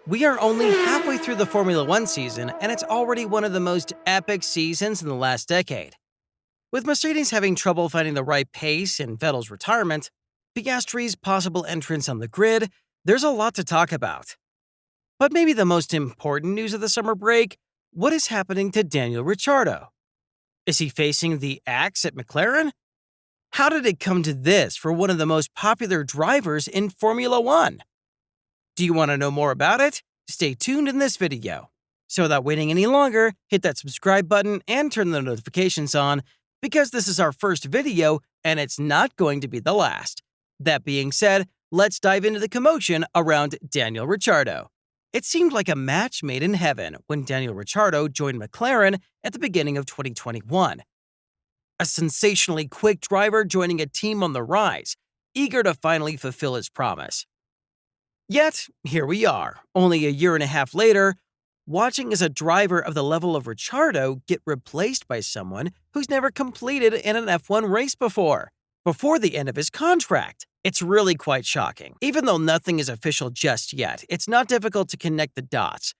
We are only halfway through the Formula One season, and it's already one of the most epic seasons in the last decade. With Mercedes having trouble finding the right pace and Vettel's retirement, Piastri's possible entrance on the grid, there's a lot to talk about. But maybe the most important news of the summer break, what is happening to Daniel Ricciardo? Is he facing the axe at McLaren? How did it come to this for one of the most popular drivers in Formula One? Do you want to know more about it? Stay tuned in this video. So without waiting any longer, hit that subscribe button and turn the notifications on because this is our first video and it's not going to be the last. That being said, let's dive into the commotion around Daniel Ricciardo. It seemed like a match made in heaven when Daniel Ricciardo joined McLaren at the beginning of 2021. A sensationally quick driver joining a team on the rise, eager to finally fulfill his promise. Yet, here we are, only a year and a half later, watching as a driver of the level of Ricciardo get replaced by someone who's never completed in an F1 race before the end of his contract. It's really quite shocking. Even though nothing is official just yet, it's not difficult to connect the dots.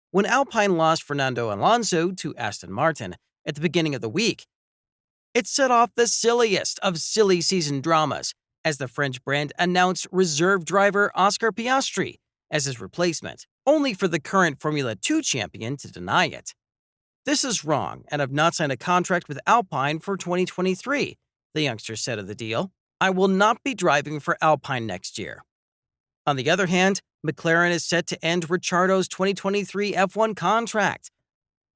When Alpine lost Fernando Alonso to Aston Martin at the beginning of the week, it set off the silliest of silly season dramas, as the French brand announced reserve driver Oscar Piastri as his replacement, only for the current Formula 2 champion to deny it. This is wrong, and I've not signed a contract with Alpine for 2023, the youngster said of the deal. I will not be driving for Alpine next year. On the other hand, McLaren is set to end Ricciardo's 2023 F1 contract.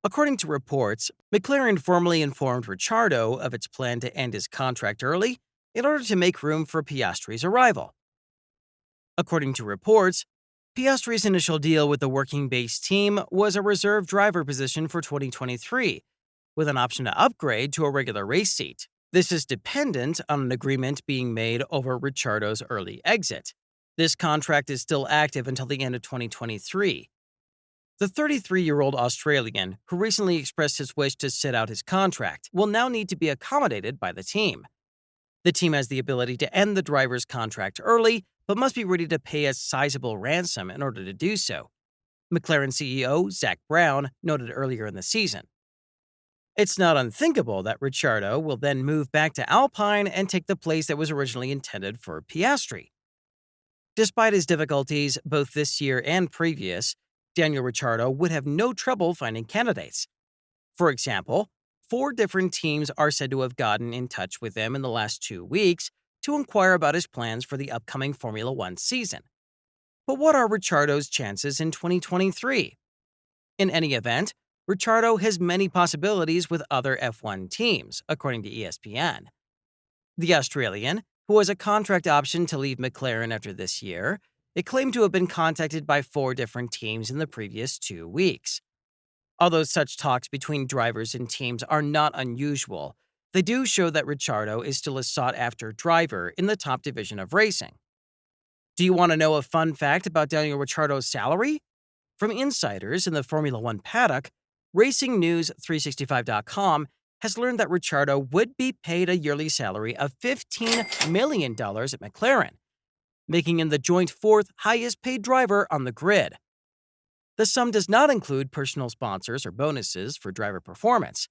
According to reports, McLaren formally informed Ricciardo of its plan to end his contract early in order to make room for Piastri's arrival. According to reports, Piastri's initial deal with the working base team was a reserve driver position for 2023, with an option to upgrade to a regular race seat. This is dependent on an agreement being made over Ricciardo's early exit. This contract is still active until the end of 2023. The 33-year-old Australian, who recently expressed his wish to sit out his contract, will now need to be accommodated by the team. The team has the ability to end the driver's contract early, but must be ready to pay a sizable ransom in order to do so, McLaren CEO Zak Brown noted earlier in the season. It's not unthinkable that Ricciardo will then move back to Alpine and take the place that was originally intended for Piastri. Despite his difficulties both this year and previous, Daniel Ricciardo would have no trouble finding candidates. For example, 4 different teams are said to have gotten in touch with him in the last 2 weeks to inquire about his plans for the upcoming Formula One season. But what are Ricciardo's chances in 2023? In any event, Ricciardo has many possibilities with other F1 teams, according to ESPN. The Australian, who has a contract option to leave McLaren after this year, it claimed to have been contacted by 4 different teams in the previous 2 weeks. Although such talks between drivers and teams are not unusual, they do show that Ricciardo is still a sought-after driver in the top division of racing. Do you want to know a fun fact about Daniel Ricciardo's salary? From insiders in the Formula One paddock, RacingNews365.com has learned that Ricciardo would be paid a yearly salary of $15 million at McLaren, making him the joint 4th highest-paid driver on the grid. The sum does not include personal sponsors or bonuses for driver performance.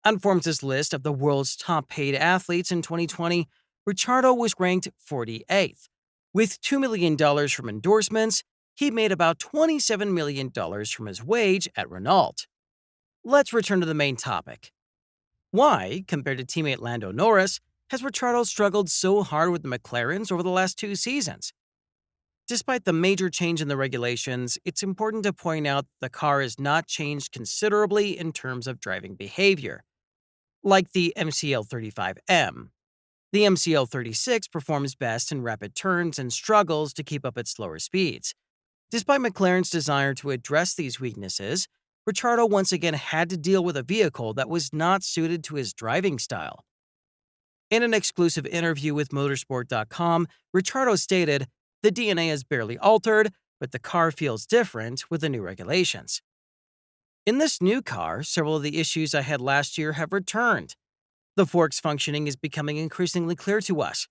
On Forbes' list of the world's top-paid athletes in 2020, Ricciardo was ranked 48th. With $2 million from endorsements, he made about $27 million from his wage at Renault. Let's return to the main topic. Why, compared to teammate Lando Norris, has Ricciardo struggled so hard with the McLarens over the last 2 seasons? Despite the major change in the regulations, it's important to point out that the car has not changed considerably in terms of driving behavior. Like the MCL35M, the MCL36 performs best in rapid turns and struggles to keep up at slower speeds. Despite McLaren's desire to address these weaknesses, Ricciardo once again had to deal with a vehicle that was not suited to his driving style. In an exclusive interview with Motorsport.com, Ricciardo stated, "The DNA is barely altered, but the car feels different with the new regulations. In this new car, several of the issues I had last year have returned. The fork's functioning is becoming increasingly clear to us.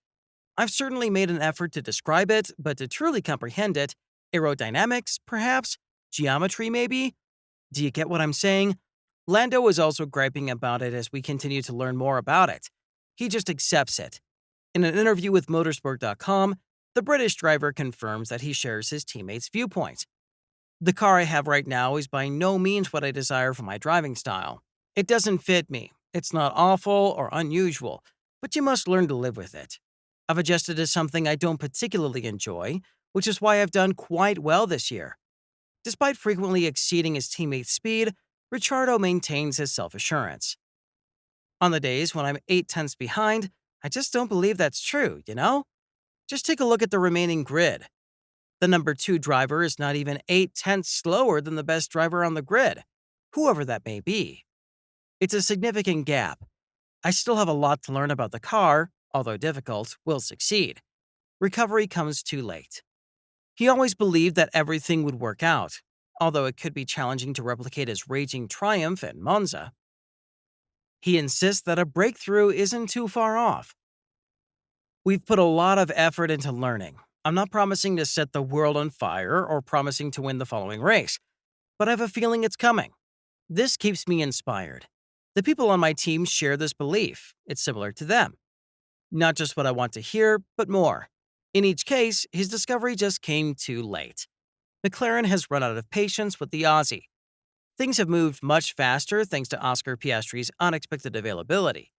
I've certainly made an effort to describe it, but to truly comprehend it, Aerodynamics, perhaps? Geometry, maybe? Do you get what I'm saying? Lando was also griping about it as we continue to learn more about it. He just accepts it. In an interview with motorsport.com, the British driver confirms that he shares his teammates' viewpoint. The car I have right now is by no means what I desire for my driving style. It doesn't fit me. It's not awful or unusual, but you must learn to live with it. I've adjusted to something I don't particularly enjoy, which is why I've done quite well this year. Despite frequently exceeding his teammates' speed, Ricciardo maintains his self-assurance. On the days when I'm 8 tenths behind, I just don't believe that's true, you know? Just take a look at the remaining grid. The number 2 driver is not even 8 tenths slower than the best driver on the grid, whoever that may be. It's a significant gap. I still have a lot to learn about the car, although difficult, will succeed. Recovery comes too late. He always believed that everything would work out, although it could be challenging to replicate his raging triumph at Monza. He insists that a breakthrough isn't too far off. We've put a lot of effort into learning. I'm not promising to set the world on fire or promising to win the following race, but I have a feeling it's coming. This keeps me inspired. The people on my team share this belief. It's similar to them. Not just what I want to hear, but more. In each case, his discovery just came too late. McLaren has run out of patience with the Aussie. Things have moved much faster thanks to Oscar Piastri's unexpected availability.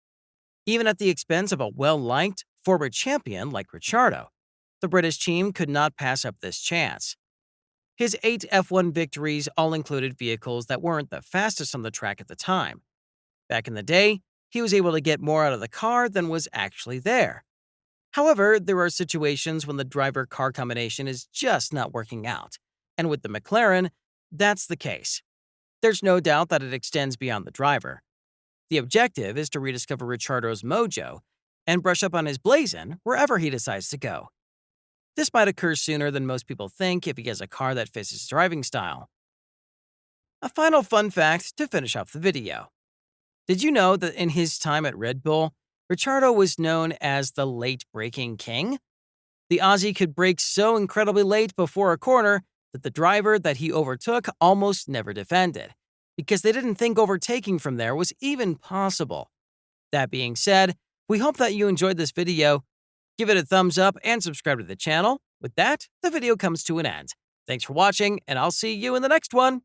Even at the expense of a well-liked, former champion like Ricciardo, the British team could not pass up this chance. His 8 F1 victories all included vehicles that weren't the fastest on the track at the time. Back in the day, he was able to get more out of the car than was actually there. However, there are situations when the driver-car combination is just not working out, and with the McLaren, that's the case. There's no doubt that it extends beyond the driver. The objective is to rediscover Ricciardo's mojo and brush up on his blazon wherever he decides to go. This might occur sooner than most people think if he has a car that fits his driving style. A final fun fact to finish off the video. Did you know that in his time at Red Bull, Ricciardo was known as the late braking king? The Aussie could brake so incredibly late before a corner that the driver that he overtook almost never defended, because they didn't think overtaking from there was even possible. That being said, we hope that you enjoyed this video. Give it a thumbs up and subscribe to the channel. With that, the video comes to an end. Thanks for watching, and I'll see you in the next one.